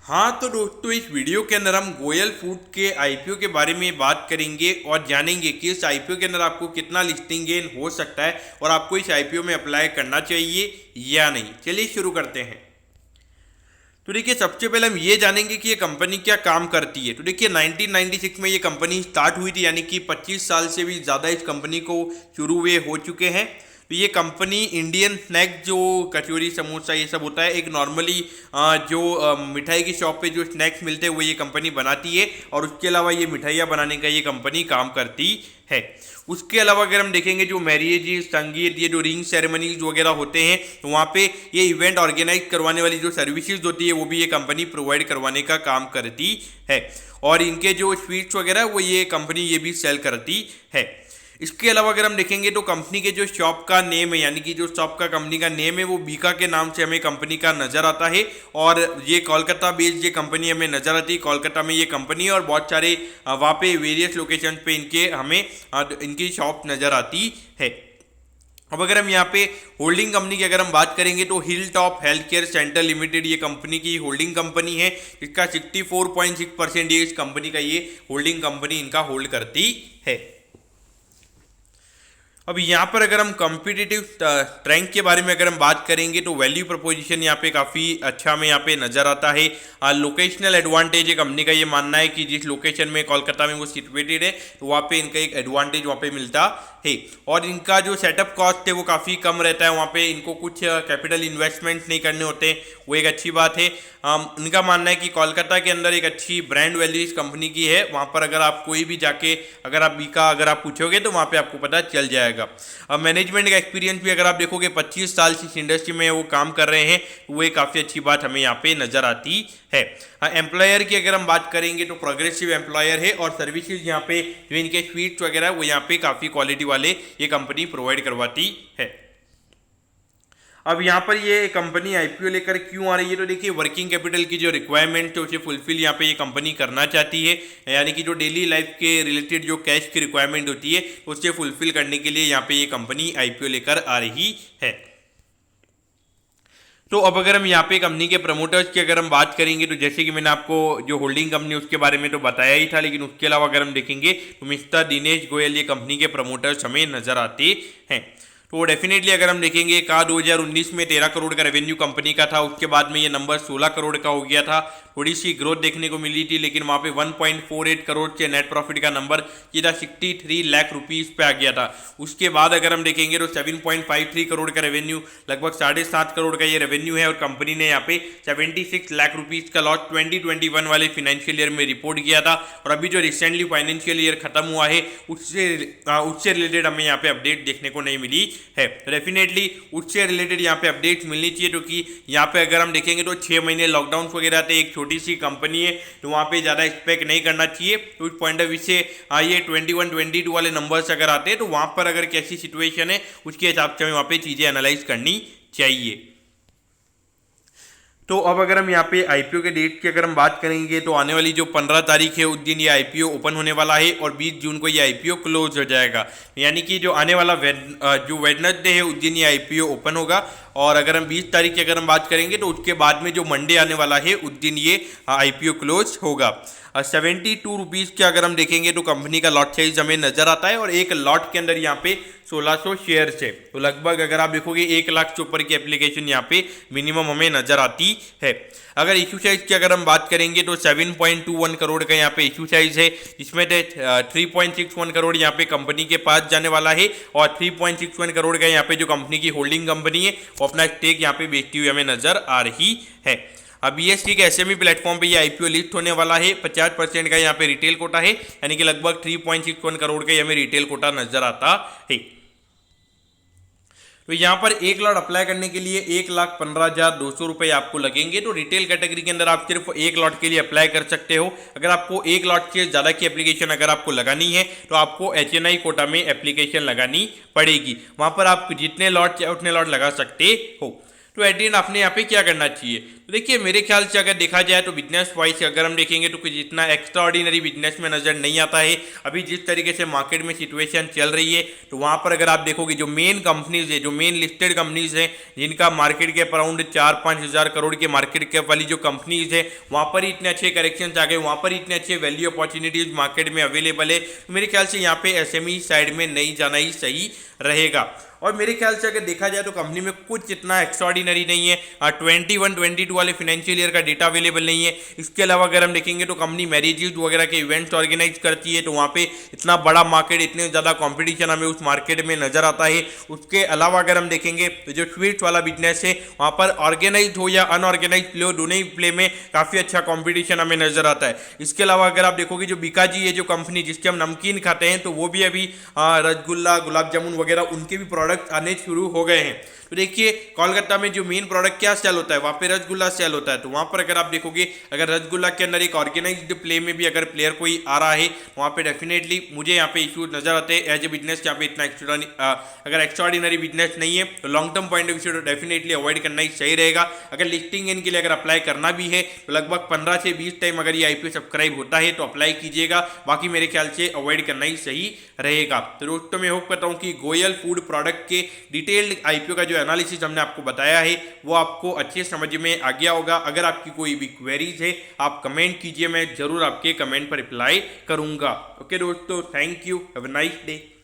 हाँ तो दोस्तों, इस वीडियो के अंदर हम गोयल फूड के आईपीओ के बारे में बात करेंगे और जानेंगे कि इस आईपीओ के अंदर आपको कितना लिस्टिंग गेन हो सकता है और आपको इस आईपीओ में अप्लाई करना चाहिए या नहीं। चलिए शुरू करते हैं। तो देखिए, सबसे पहले हम ये जानेंगे कि ये कंपनी क्या काम करती है। तो देखिए, 1996 में ये कंपनी स्टार्ट हुई थी, यानी कि 25 साल से भी ज़्यादा इस कंपनी को शुरू हुए हो चुके हैं। तो ये कंपनी इंडियन स्नैक, जो कचौरी समोसा ये सब होता है, एक नॉर्मली जो मिठाई की शॉप पे जो स्नैक्स मिलते हैं वो ये कंपनी बनाती है, और उसके अलावा ये मिठाइयाँ बनाने का ये कंपनी काम करती है। उसके अलावा अगर हम देखेंगे, जो मैरिज, संगीत, ये जो रिंग सेरेमनीज वगैरह होते हैं, तो वहाँ पे ये इवेंट ऑर्गेनाइज करवाने वाली जो सर्विसेज होती है वो भी ये कंपनी प्रोवाइड करवाने का काम करती है। और इनके जो स्वीट्स वगैरह वो ये कंपनी ये भी सेल करती है। इसके अलावा अगर हम देखेंगे तो कंपनी के जो शॉप का नेम है, यानी कि जो शॉप का कंपनी का नेम है, वो बीका के नाम से हमें कंपनी का नज़र आता है। और ये कोलकाता बेस्ड ये कंपनी हमें नज़र आती है। कोलकाता में ये कंपनी और बहुत सारे वहाँ पे वेरियस लोकेशन पे इनके हमें इनकी शॉप नज़र आती है। अब अगर हम यहाँ पे होल्डिंग कंपनी की अगर हम बात करेंगे तो hill top health care centre limited ये कंपनी की होल्डिंग कंपनी है। इसका 64.6% ये इस कंपनी का ये होल्डिंग कंपनी इनका होल्ड करती है। अब यहाँ पर अगर हम कॉम्पिटिटिव रैंक के बारे में अगर हम बात करेंगे तो वैल्यू प्रपोजिशन यहाँ पे काफ़ी अच्छा हमें यहाँ पे नज़र आता है। लोकेशनल एडवांटेज है कंपनी का ये मानना है कि जिस लोकेशन में कोलकाता में वो सिचुएटेड है तो वहाँ पे इनका एक एडवांटेज वहाँ पे मिलता है। और इनका जो सेटअप कॉस्ट है वो काफ़ी कम रहता है। वहाँ पे इनको कुछ कैपिटल इन्वेस्टमेंट नहीं करने होते, वो एक अच्छी बात है। इनका मानना है कि कोलकाता के अंदर एक अच्छी ब्रांड वैल्यू इस कंपनी की है। वहाँ पर अगर आप कोई भी जाके अगर आप बीका अगर आप पूछोगे तो वहाँ पे आपको पता चल जाएगा। अब मैनेजमेंट का एक्सपीरियंस भी अगर आप देखोगे, 25 साल से इस इंडस्ट्री में वो काम कर रहे हैं, वो एक काफ़ी अच्छी बात हमें यहाँ पे नज़र आती है। एम्प्लॉयर की अगर हम बात करेंगे तो प्रोग्रेसिव एम्प्लॉयर है, और सर्विसेज यहाँ पे जो इनके स्वीट्स वगैरह वो यहाँ पे काफ़ी क्वालिटी वाले ये कंपनी प्रोवाइड करवाती है। अब यहाँ पर ये कंपनी आईपीओ लेकर क्यों आ रही है, तो देखिए, वर्किंग कैपिटल की जो रिक्वायरमेंट है उसे फुलफिल यहाँ पे ये कंपनी करना चाहती है। यानी कि जो डेली लाइफ के रिलेटेड जो कैश की रिक्वायरमेंट होती है उसे फुलफिल करने के लिए यहाँ पे ये कंपनी आईपीओ लेकर आ रही है। तो अब अगर हम यहाँ पे कंपनी के प्रमोटर्स की अगर हम बात करेंगे तो जैसे कि मैंने आपको जो होल्डिंग कंपनी उसके बारे में तो बताया ही था, लेकिन उसके अलावा अगर हम देखेंगे तो मिस्टर दिनेश गोयल ये कंपनी के प्रमोटर्स हमें नजर आते हैं। तो डेफिनेटली अगर हम देखेंगे, का 2019 में 13 करोड़ का रेवेन्यू कंपनी का था, उसके बाद में ये नंबर 16 करोड़ का हो गया था। थोड़ी सी ग्रोथ देखने को मिली थी, लेकिन वहाँ पे 1.48 करोड़ से नेट प्रॉफिट का नंबर सीधा 63 लाख रुपीज़ पे आ गया था। उसके बाद अगर हम देखेंगे तो 7.53 करोड़ का रेवेन्यू, लगभग 7.5 करोड़ का ये रेवेन्यू है। और कंपनी ने यहाँ पे 76 लाख रुपीज़ का लॉस 2021 वाले फिनेंशियल ईयर में रिपोर्ट किया था। और अभी जो रिसेंटली फाइनेंशियल ईयर खत्म हुआ है उससे रिलेटेड हमें यहाँ पे अपडेट देखने को नहीं मिली है। डेफिनेटली उससे रिलेटेड यहाँ पे अपडेट्स मिलनी चाहिए, क्योंकि यहाँ पे अगर हम देखेंगे तो 6 महीने लॉकडाउन वगैरह थे, एक छोटी सी कंपनी है, तो वहाँ पे ज़्यादा एक्सपेक्ट नहीं करना चाहिए। तो उस पॉइंट ऑफ व्यू से ये 21-22 वाले नंबर्स अगर आते हैं तो वहाँ पर अगर कैसी सिचुएशन है उसके हिसाब से हमें वहाँ पे चीज़ें एनालाइज करनी चाहिए। तो अब अगर हम यहाँ पे आईपीओ के डेट की अगर हम बात करेंगे तो आने वाली जो 15 तारीख है उस दिन ये आईपीओ ओपन होने वाला है, और 20 जून को ये आईपीओ क्लोज हो जाएगा। यानी कि जो आने वाला जो वेडनेसडे है उस दिन ये आईपीओ ओपन होगा। और अगर हम 20 तारीख की अगर हम बात करेंगे तो उसके बाद में जो मंडे आने वाला है उस दिन ये आईपीओ क्लोज होगा। 72 रुपीज़ के अगर हम देखेंगे तो कंपनी का लॉट साइज हमें नजर आता है, और एक लॉट के अंदर यहाँ पे 1600 शेयर है। तो लगभग अगर आप देखोगे 1 लाख से ऊपर की एप्लीकेशन यहाँ पे मिनिमम हमें नजर आती है। अगर इशू साइज की अगर हम बात करेंगे तो 7.21 करोड़ का यहाँ पे इशू साइज है, जिसमें 3.61 करोड़ यहाँ पे कंपनी के पास जाने वाला है, और 3.61 करोड़ का यहाँ पे जो कंपनी की होल्डिंग कंपनी है वो अपना स्टेक यहाँ पे बेचती हुई हमें नजर आ रही है। अब बीएसई के एसएमई प्लेटफॉर्म पे ये आईपीओ लिस्ट होने वाला है। 50% का यहाँ पे रिटेल कोटा है, यानी कि लगभग 3.61 करोड़ का हमें रिटेल कोटा नजर आता है। तो यहाँ पर 1 लॉट अप्लाई करने के लिए 1,15,200 रुपये आपको लगेंगे। तो रिटेल कैटेगरी के अंदर आप सिर्फ 1 लॉट के लिए अप्लाई कर सकते हो। अगर आपको 1 लॉट से ज़्यादा की एप्लीकेशन अगर आपको लगानी है तो आपको एचएनआई कोटा में एप्लीकेशन लगानी पड़ेगी। वहाँ पर आप जितने लॉट चाहे उतने लॉट लगा सकते हो। तो एट द एंड आपने यहाँ पे क्या करना चाहिए। तो देखिए मेरे ख्याल से अगर देखा जाए तो बिजनेस वाइज अगर हम देखेंगे तो कुछ इतना एक्स्ट्रा ऑर्डिनरी बिजनेस में नजर नहीं आता है। अभी जिस तरीके से मार्केट में सिचुएशन चल रही है तो वहां पर अगर आप देखोगे जो मेन कंपनीज है, जो मेन लिस्टेड कंपनीज है, जिनका मार्केट कैप अराउंड 4-5 हज़ार करोड़ के मार्केट कैप वाली जो कंपनीज है, वहां पर ही इतने अच्छे करेक्शन आ गए, वहां पर इतने अच्छे वैल्यू अपॉर्चुनिटीज मार्केट में अवेलेबल है। तो मेरे ख्याल से यहाँ पे एसएमई साइड में नहीं जाना ही सही रहेगा। और मेरे ख्याल से अगर देखा जाए तो कंपनी में कुछ इतना एक्स्ट्राऑर्डिनरी नहीं है। 21-22 वाले फाइनेंशियल ईयर का डेटा अवेलेबल नहीं है। इसके अलावा अगर हम देखेंगे तो कंपनी मैरिजेज वगैरह के इवेंट्स ऑर्गेनाइज करती है, तो वहाँ पे इतना बड़ा मार्केट, इतने ज़्यादा कॉम्पिटिशन हमें उस मार्केट में नजर आता है। उसके अलावा अगर हम देखेंगे तो जो स्वीट्स वाला बिजनेस है वहाँ पर ऑर्गेनाइज हो या अनऑर्गेनाइज प्ले हो, दोनों ही प्ले में काफ़ी अच्छा कॉम्पिटिशन हमें नजर आता है। इसके अलावा अगर आप देखोगे जो बीकाजी है, जो कंपनी जिसके हम नमकीन खाते हैं, तो वो भी अभी रसगुल्ला, गुलाब जामुन वगैरह उनके भी प्रोडक्ट आने शुरू हो गए हैं। तो देखिए कोलकाता में जो मेन प्रोडक्ट क्या सेल होता है, वहाँ पे रसगुल्ला सेल होता है। तो वहाँ पर अगर आप देखोगे अगर रसगुल्ला के अंदर एक ऑर्गेनाइज्ड प्ले में भी अगर प्लेयर कोई आ रहा है, वहाँ पे डेफिनेटली मुझे यहाँ पे इशू नजर आते हैं एज ए बिजनेस। यहाँ पे इतना अगर एक्स्ट्राऑर्डिनरी बिजनेस नहीं है तो long term point of view तो डेफिनेटली अवॉइड करना ही सही रहेगा। अगर लिस्टिंग इनके लिए अगर अप्लाई करना भी है तो लगभग 15 से 20 टाइम अगर ये आईपीओ सब्सक्राइब होता है तो अप्लाई कीजिएगा, बाकी मेरे ख्याल से अवॉइड करना ही सही रहेगा। तो दोस्तों मैं होप करता हूँ कि गोयल फूड प्रोडक्ट के डिटेल्ड आईपीओ का जो एनालिसिस हमने आपको बताया है वो आपको अच्छे समझ में आ गया होगा। अगर आपकी कोई भी क्वेरीज है आप कमेंट कीजिए, मैं जरूर आपके कमेंट पर रिप्लाई करूंगा। ओके दोस्तों, thank you, have a nice day.